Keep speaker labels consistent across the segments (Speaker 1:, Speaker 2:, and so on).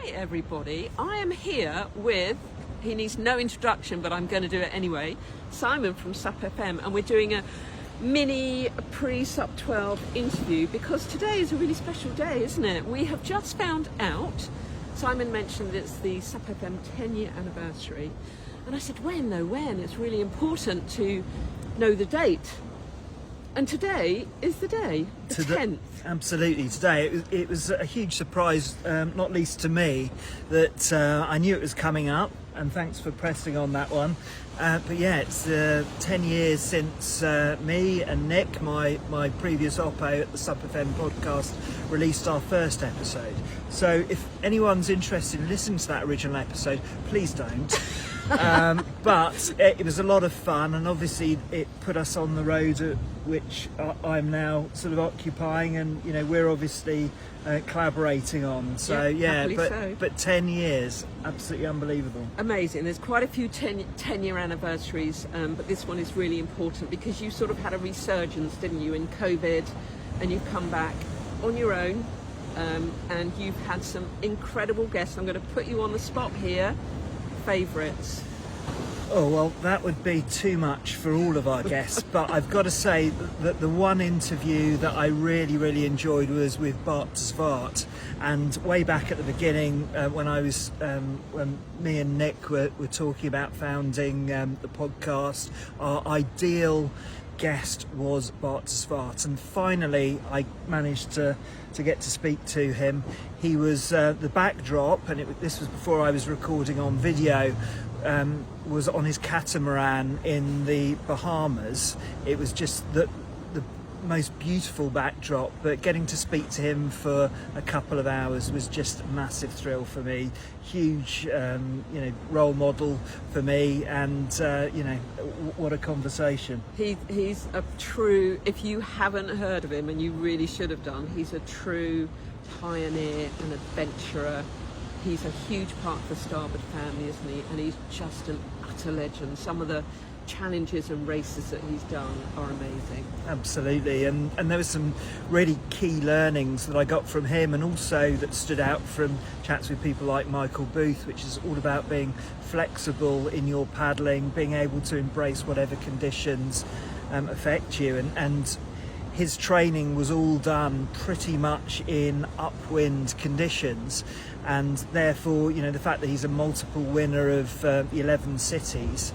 Speaker 1: Hi everybody, I am here with, he needs no introduction but I'm going to do it anyway, Simon from SUPfm, and we're doing a mini pre-Sup 12 interview because today is a really special day, isn't it? We have just found out, Simon mentioned it's the SUPfm 10-year anniversary, and I said when? It's really important to know the date. And today is the day, the 10th.
Speaker 2: Absolutely, today. It was a huge surprise, not least to me, that I knew it was coming up, and thanks for pressing on that one. But yeah, it's 10 years since me and Nick, my previous oppo at the SUPfm Podcast, released our first episode. So if anyone's interested in listening to that original episode, please don't. But it was a lot of fun, and obviously it put us on the road at which I'm now sort of occupying, and you know we're obviously collaborating on. So but 10 years, absolutely unbelievable.
Speaker 1: Amazing. There's quite a few 10-year anniversaries, but this one is really important because you sort of had a resurgence, didn't you, in COVID, and you've come back on your own, and you've had some incredible guests. I'm going to put you on the spot here. Favourites?
Speaker 2: Oh, well, that would be too much for all of our guests, but I've got to say that the one interview that I really enjoyed was with Bart Svart. And way back at the beginning, when me and Nick were talking about founding the podcast, our ideal guest was Bart Svart, and finally I managed to get to speak to him. He was the backdrop, and this was before I was recording on video, was on his catamaran in the Bahamas. It was just the most beautiful backdrop, but getting to speak to him for a couple of hours was just a massive thrill for me. Huge role model for me, and what a conversation.
Speaker 1: He's a true, if you haven't heard of him, and you really should have done, he's a true pioneer and adventurer. He's a huge part of the Starboard family, isn't he? And he's just an utter legend. Some of the challenges and races that he's done are amazing.
Speaker 2: Absolutely, and there were some really key learnings that I got from him, and also that stood out from chats with people like Michael Booth, which is all about being flexible in your paddling, being able to embrace whatever conditions affect you, and his training was all done pretty much in upwind conditions, and therefore the fact that he's a multiple winner of 11 cities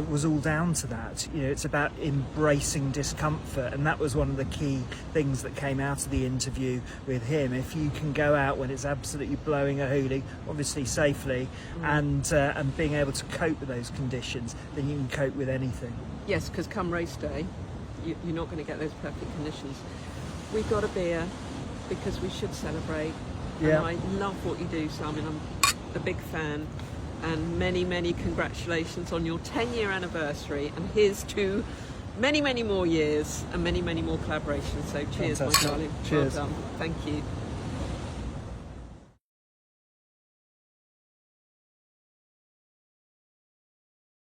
Speaker 2: was all down to that. It's about embracing discomfort, and that was one of the key things that came out of the interview with him. If you can go out when it's absolutely blowing a hoolie, obviously safely, and being able to cope with those conditions, then you can cope with anything.
Speaker 1: Yes, because come race day, you're not going to get those perfect conditions. We got a beer because we should celebrate.
Speaker 2: Yeah.
Speaker 1: And I love what you do, Simon. I'm a big fan. And many congratulations on your 10-year anniversary, and here's to many more years and many more collaborations. So cheers,
Speaker 2: Fantastic.
Speaker 1: my darling.
Speaker 2: Cheers.
Speaker 1: Well done. Thank you.